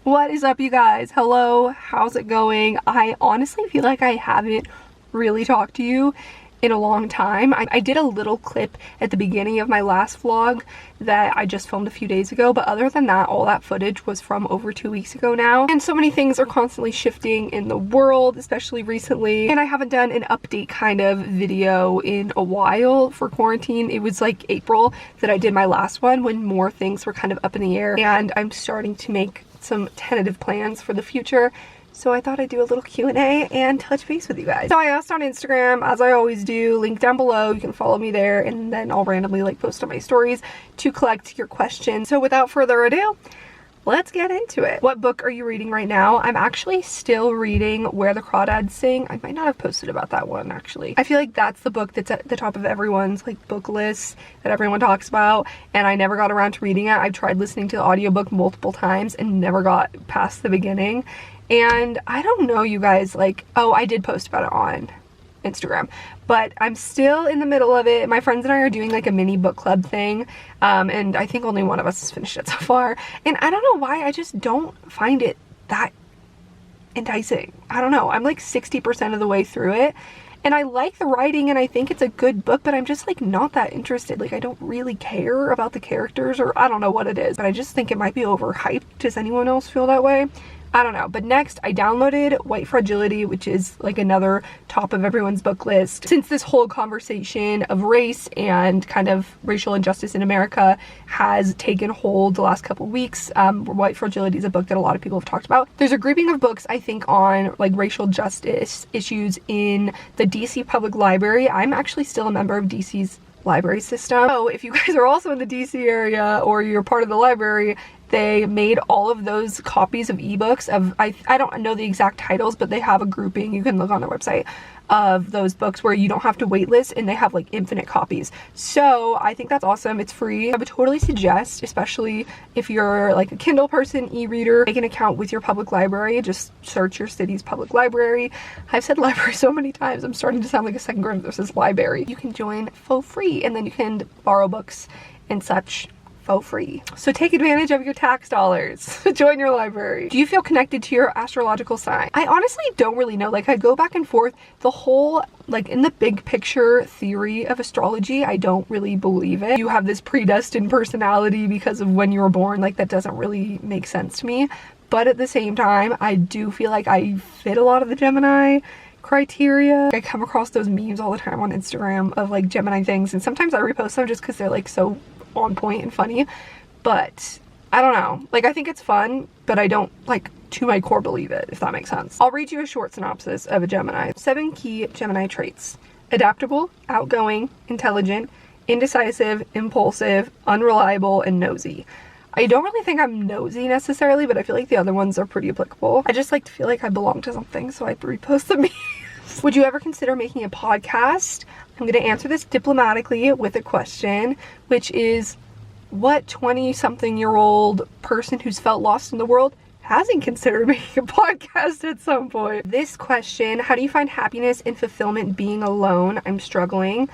What is up, you guys? Hello, how's it going? I honestly feel like I haven't really talked to you in a long time. I did a little clip at the beginning of my last vlog that I just filmed a few days ago, but other than that, all that footage was from over 2 weeks ago now. And so many things are constantly shifting in the world, especially recently, and I haven't done an update kind of video in a while for quarantine. It was like April that I did my last one when more things were kind of up in the air, and I'm starting to make some tentative plans for the future. So I thought I'd do a little Q&A and touch base with you guys. So I asked on Instagram, as I always do, link down below. You can follow me there, and then I'll randomly like post on my stories to collect your questions. So without further ado, let's get into it. What book are you reading right now? I'm actually still reading Where the Crawdads Sing. I might not have posted about that one, actually. I feel like that's the book that's at the top of everyone's like book list that everyone talks about, and I never got around to reading it. I've tried listening to the audiobook multiple times and never got past the beginning. And I don't know, you guys, like, oh, I did post about it on Instagram, but I'm still in the middle of it. My friends and I are doing like a mini book club thing, and I think only one of us has finished it so far, and I don't know why, I just don't find it that enticing. I don't know, I'm like 60% of the way through it, and I like the writing and I think it's a good book, but I'm just like not that interested. Like, I don't really care about the characters, or I don't know what it is, but I just think it might be overhyped. Does anyone else feel that way? I don't know. But next, I downloaded White Fragility, which is like another top of everyone's book list. Since this whole conversation of race and kind of racial injustice in America has taken hold the last couple weeks, White Fragility is a book that a lot of people have talked about. There's a grouping of books, I think, on like racial justice issues in the DC Public Library. I'm actually still a member of DC's library system. So if you guys are also in the DC area or you're part of the library, they made all of those copies of ebooks of, I don't know the exact titles, but they have a grouping, you can look on their website, of those books where you don't have to waitlist, and they have like infinite copies. So I think that's awesome. It's free. I would totally suggest, especially if you're like a Kindle person, e-reader, make an account with your public library. Just search your city's public library. I've said library so many times, I'm starting to sound like a second grader that says library. You can join for free, and then you can borrow books and such for free. So take advantage of your tax dollars. Join your library. Do you feel connected to your astrological sign? I honestly don't really know. Like, I go back and forth. The whole, like, in the big picture theory of astrology, I don't really believe it. You have this predestined personality because of when you were born. Like, that doesn't really make sense to me. But at the same time, I do feel like I fit a lot of the Gemini criteria. I come across those memes all the time on Instagram of like Gemini things, and sometimes I repost them just because they're like so on point and funny, but I don't know, like, I think it's fun, but I don't like to my core believe it, if that makes sense. I'll read you a short synopsis of a Gemini. 7 key Gemini traits: adaptable, outgoing, intelligent, indecisive, impulsive, unreliable, and nosy. I don't really think I'm nosy necessarily, but I feel like the other ones are pretty applicable. I just like to feel like I belong to something, so I repost the memes. Would you ever consider making a podcast? I'm going to answer this diplomatically with a question, which is, what 20-something-year-old person who's felt lost in the world hasn't considered making a podcast at some point? This question: how do you find happiness and fulfillment being alone? I'm struggling.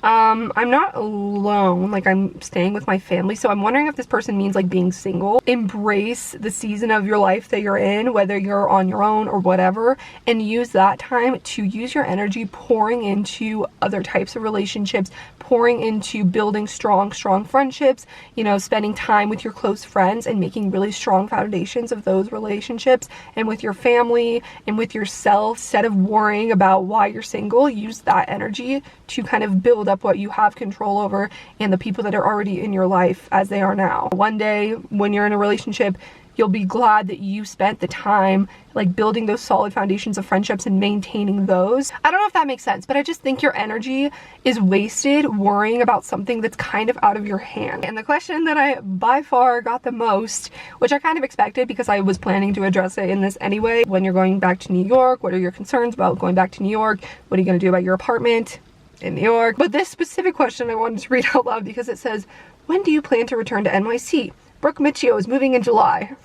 I'm not alone, like, I'm staying with my family, so I'm wondering if this person means like being single. Embrace the season of your life that you're in, whether you're on your own or whatever, and use that time to use your energy pouring into other types of relationships, pouring into building strong friendships, you know, spending time with your close friends and making really strong foundations of those relationships, and with your family and with yourself. Instead of worrying about why you're single, use that energy to kind of build up what you have control over and the people that are already in your life as they are now. One day when you're in a relationship, you'll be glad that you spent the time like building those solid foundations of friendships and maintaining those. I don't know if that makes sense, but I just think your energy is wasted worrying about something that's kind of out of your hand. And the question that I by far got the most, which I kind of expected because I was planning to address it in this anyway: when you're going back to New York, what are your concerns about going back to New York? What are you going to do about your apartment in New York? But this specific question I wanted to read out loud because it says, when do you plan to return to NYC? Brooke Michio is moving in July.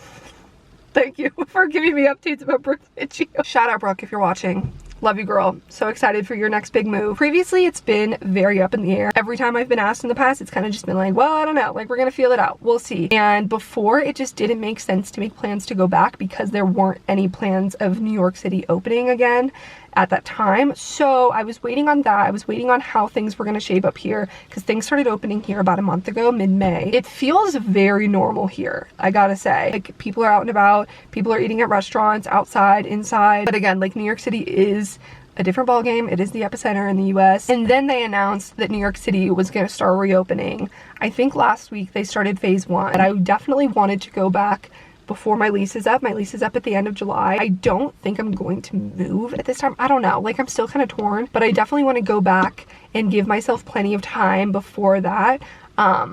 Thank you for giving me updates about Brooke Michio. Shout out, Brooke, if you're watching. Love you, girl. So excited for your next big move. Previously, it's been very up in the air. Every time I've been asked in the past, it's kind of just been like, well, I don't know. Like, we're gonna feel it out. We'll see. And before, it just didn't make sense to make plans to go back because there weren't any plans of New York City opening again at that time. So I was waiting on that. I was waiting on how things were gonna shape up here because things started opening here about a month ago, mid-May. It feels very normal here, I gotta say. Like, people are out and about, people are eating at restaurants, outside, inside. But again, like, New York City is a different ballgame. It is the epicenter in the US. And then they announced that New York City was gonna start reopening. I think last week they started phase 1. And I definitely wanted to go back before my lease is up. My lease is up at the end of July. I don't think I'm going to move at this time. I don't know. Like, I'm still kind of torn, but I definitely want to go back and give myself plenty of time before that,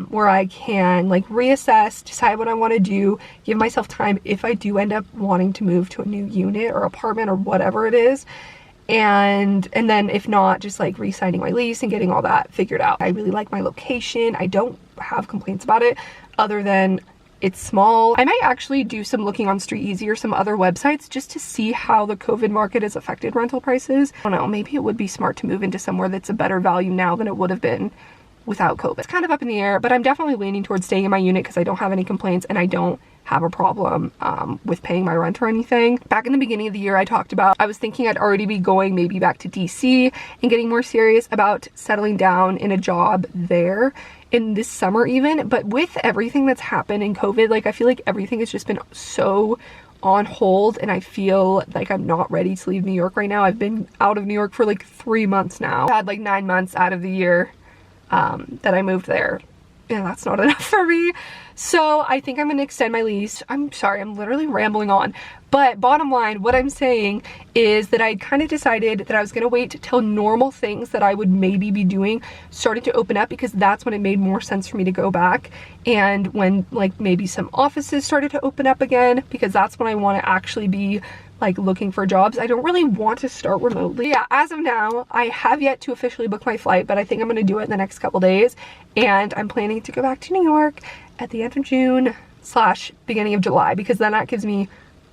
where I can like reassess, decide what I want to do, give myself time if I do end up wanting to move to a new unit or apartment or whatever it is. And then if not, just like re-signing my lease and getting all that figured out. I really like my location. I don't have complaints about it other than it's small. I might actually do some looking on StreetEasy or some other websites just to see how the COVID market has affected rental prices. I don't know, maybe it would be smart to move into somewhere that's a better value now than it would have been without COVID. It's kind of up in the air, but I'm definitely leaning towards staying in my unit because I don't have any complaints and I don't have a problem with paying my rent or anything. Back in the beginning of the year, I talked about I was thinking I'd already be going maybe back to DC and getting more serious about settling down in a job there in this summer even. But with everything that's happened in COVID, like, I feel like everything has just been so on hold and I feel like I'm not ready to leave New York right now. I've been out of New York for like 3 months now. I had like 9 months out of the year that I moved there. And that's not enough for me. So I think I'm gonna extend my lease. I'm sorry, I'm literally rambling on. But bottom line, what I'm saying is that I kind of decided that I was gonna wait till normal things that I would maybe be doing started to open up because that's when it made more sense for me to go back. And when like maybe some offices started to open up again, because that's when I want to actually be like looking for jobs. I don't really want to start remotely. Yeah, as of now, I have yet to officially book my flight, but I think I'm gonna do it in the next couple days. And I'm planning to go back to New York at the end of June / beginning of July, because then that gives me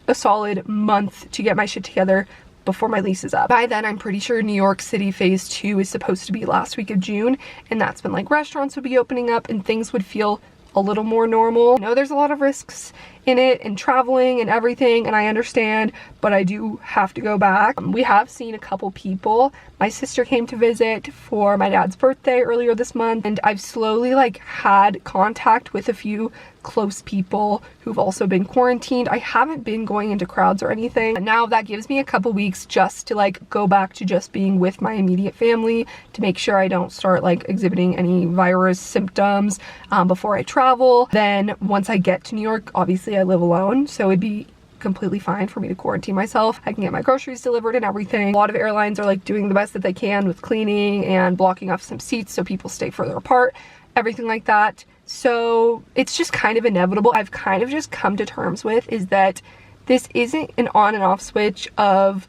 a solid month to get my shit together before my lease is up. By then, I'm pretty sure New York City phase 2 is supposed to be last week of June, and that's when like restaurants would be opening up and things would feel a little more normal. I know there's a lot of risks in it and traveling and everything, and I understand, but I do have to go back. We have seen a couple people. My sister came to visit for my dad's birthday earlier this month, and I've slowly like had contact with a few close people who've also been quarantined. I haven't been going into crowds or anything. And now that gives me a couple weeks just to like go back to just being with my immediate family to make sure I don't start like exhibiting any virus symptoms before I travel. Then once I get to New York, obviously I live alone, so it'd be completely fine for me to quarantine myself. I can get my groceries delivered and everything. A lot of airlines are like doing the best that they can with cleaning and blocking off some seats so people stay further apart, everything like that. So it's just kind of inevitable. I've kind of just come to terms with is that this isn't an on and off switch of,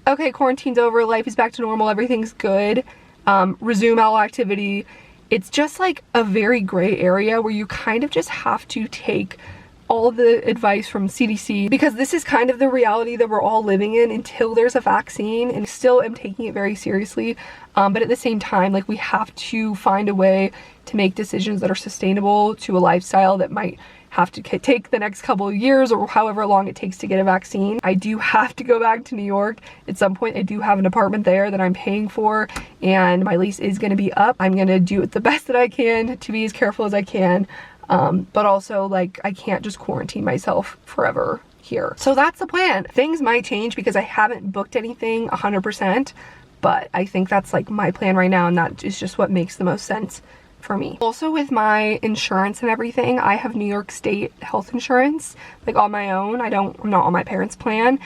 okay, quarantine's over, life is back to normal, everything's good, resume all activity. It's just like a very gray area where you kind of just have to take all the advice from CDC, because this is kind of the reality that we're all living in until there's a vaccine, and still am taking it very seriously. But at the same time, like, we have to find a way to make decisions that are sustainable to a lifestyle that might have to take the next couple of years or however long it takes to get a vaccine. I do have to go back to New York at some point. I do have an apartment there that I'm paying for, and my lease is going to be up. I'm going to do it the best that I can to be as careful as I can. But also, like, I can't just quarantine myself forever here. So that's the plan. Things might change because I haven't booked anything 100%, but I think that's like my plan right now, and that is just what makes the most sense for me. Also, with my insurance and everything, I have New York State health insurance, like, on my own. I'm not on my parents' plan,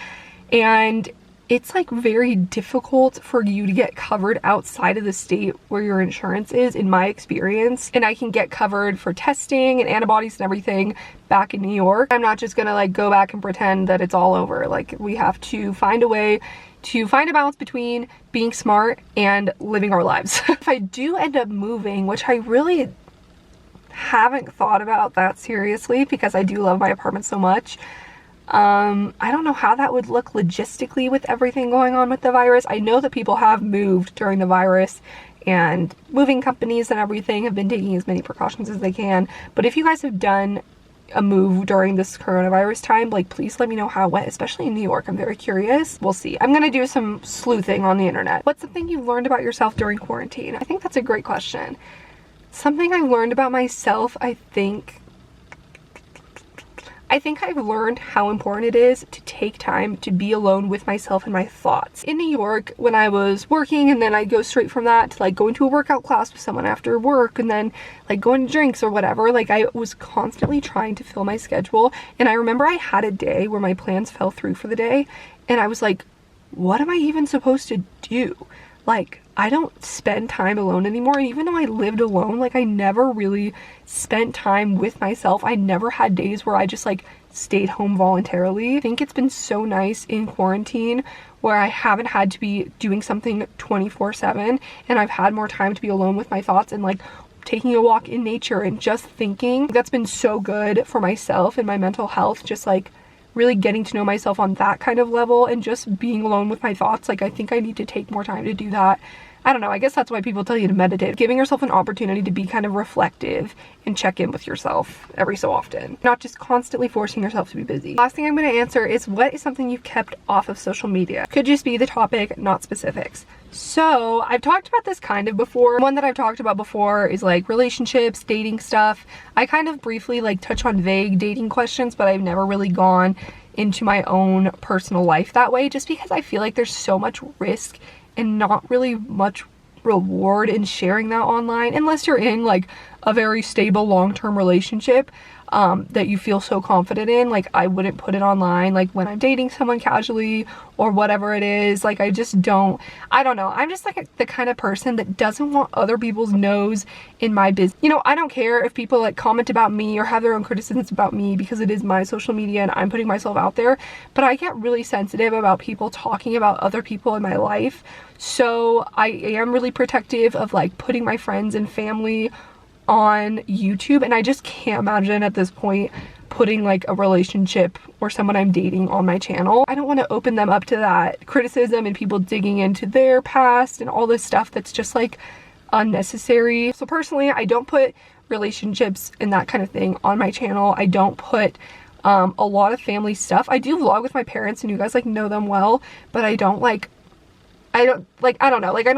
and it's like very difficult for you to get covered outside of the state where your insurance is, in my experience. And I can get covered for testing and antibodies and everything back in New York. I'm not just gonna like go back and pretend that it's all over. Like, we have to find a way to find a balance between being smart and living our lives. If I do end up moving, which I really haven't thought about that seriously because I do love my apartment so much, I don't know how that would look logistically with everything going on with the virus. I know that people have moved during the virus, and moving companies and everything have been taking as many precautions as they can. But if you guys have done a move during this coronavirus time, like, please let me know how it went, especially in New York. I'm very curious. We'll see. I'm gonna do some sleuthing on the internet. What's something you've learned about yourself during quarantine? I think that's a great question. Something I've learned about myself, I think I've learned how important it is to take time to be alone with myself and my thoughts. In New York, when I was working, and then I'd go straight from that to like going to a workout class with someone after work, and then like going to drinks or whatever, like I was constantly trying to fill my schedule. And I remember I had a day where my plans fell through for the day, and I was like, what am I even supposed to do? Like, I don't spend time alone anymore. And even though I lived alone, like, I never really spent time with myself. I never had days where I just like stayed home voluntarily. I think it's been so nice in quarantine where I haven't had to be doing something 24/7, and I've had more time to be alone with my thoughts and like taking a walk in nature and just thinking. That's been so good for myself and my mental health, just like really getting to know myself on that kind of level and just being alone with my thoughts. Like, I think I need to take more time to do that. I don't know, I guess that's why people tell you to meditate. Giving yourself an opportunity to be kind of reflective and check in with yourself every so often. Not just constantly forcing yourself to be busy. Last thing I'm going to answer is, what is something you've kept off of social media? Could just be the topic, not specifics. So I've talked about this kind of before. One that I've talked about before is like relationships, dating stuff. I kind of briefly like touch on vague dating questions, but I've never really gone into my own personal life that way, just because I feel like there's so much risk and not really much reward in sharing that online, unless you're in like a very stable long-term relationship that you feel so confident in. Like, I wouldn't put it online like when I'm dating someone casually or whatever it is. Like, I just don't, I don't know, I'm just like the kind of person that doesn't want other people's nose in my business. You know, I don't care if people like comment about me or have their own criticisms about me, because it is my social media and I'm putting myself out there. But I get really sensitive about people talking about other people in my life, so I am really protective of like putting my friends and family on YouTube, and I just can't imagine at this point putting like a relationship or someone I'm dating on my channel. I don't want to open them up to that criticism and people digging into their past and all this stuff that's just like unnecessary. So personally, I don't put relationships and that kind of thing on my channel. I don't put a lot of family stuff. I do vlog with my parents, and you guys like know them well, but I don't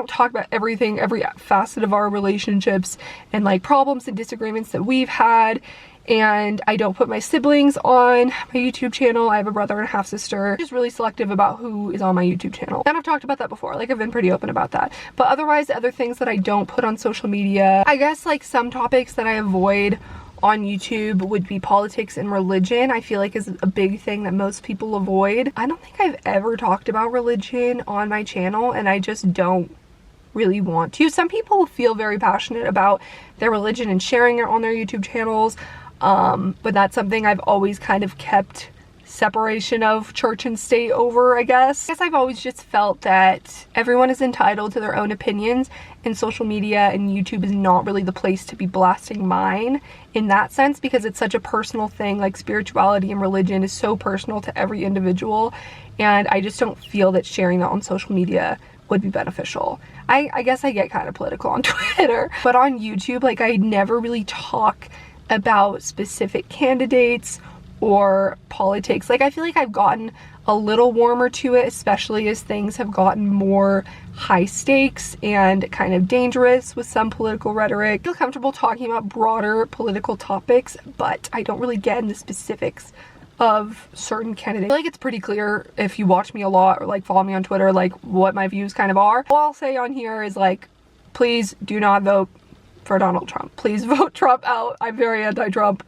talk about everything, every facet of our relationships and like problems and disagreements that we've had. And I don't put my siblings on my YouTube channel. I have a brother and a half sister. I'm just really selective about who is on my YouTube channel. And I've talked about that before, like I've been pretty open about that. But otherwise, other things that I don't put on social media, I guess like some topics that I avoid on YouTube would be politics and religion. I feel like is a big thing that most people avoid. I don't think I've ever talked about religion on my channel, and I just don't really want to. Some people feel very passionate about their religion and sharing it on their YouTube channels, but that's something I've always kind of kept separation of church and state over, I guess. I've always just felt that everyone is entitled to their own opinions, and social media and YouTube is not really the place to be blasting mine in that sense, because it's such a personal thing. Like, spirituality and religion is so personal to every individual, and I just don't feel that sharing that on social media would be beneficial. I guess I get kind of political on Twitter, but on YouTube, like, I never really talk about specific candidates or politics. Like, I feel like I've gotten a little warmer to it, especially as things have gotten more high stakes and kind of dangerous with some political rhetoric. I feel comfortable talking about broader political topics, but I don't really get in the specifics of certain candidates. I feel like it's pretty clear if you watch me a lot or like follow me on Twitter, like what my views kind of are. All I'll say on here is like, please do not vote for Donald Trump. Please vote Trump out. I'm very anti-Trump.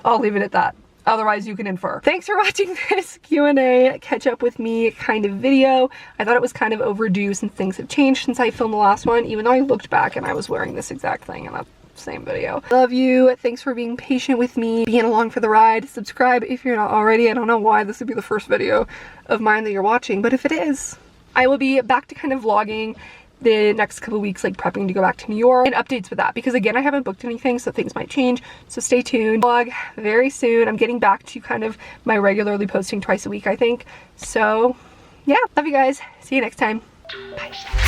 I'll leave it at that. Otherwise, you can infer. Thanks for watching this Q&A catch up with me kind of video. I thought it was kind of overdue since things have changed since I filmed the last one, even though I looked back and I was wearing this exact thing in that same video. Love you. Thanks for being patient with me, being along for the ride. Subscribe if you're not already. I don't know why this would be the first video of mine that you're watching, but if it is, I will be back to kind of vlogging the next couple weeks, like prepping to go back to New York, and updates with that, because again, I haven't booked anything, so things might change. So stay tuned. Vlog very soon. I'm getting back to kind of my regularly posting twice a week, I think. So yeah, love you guys. See you next time. Bye.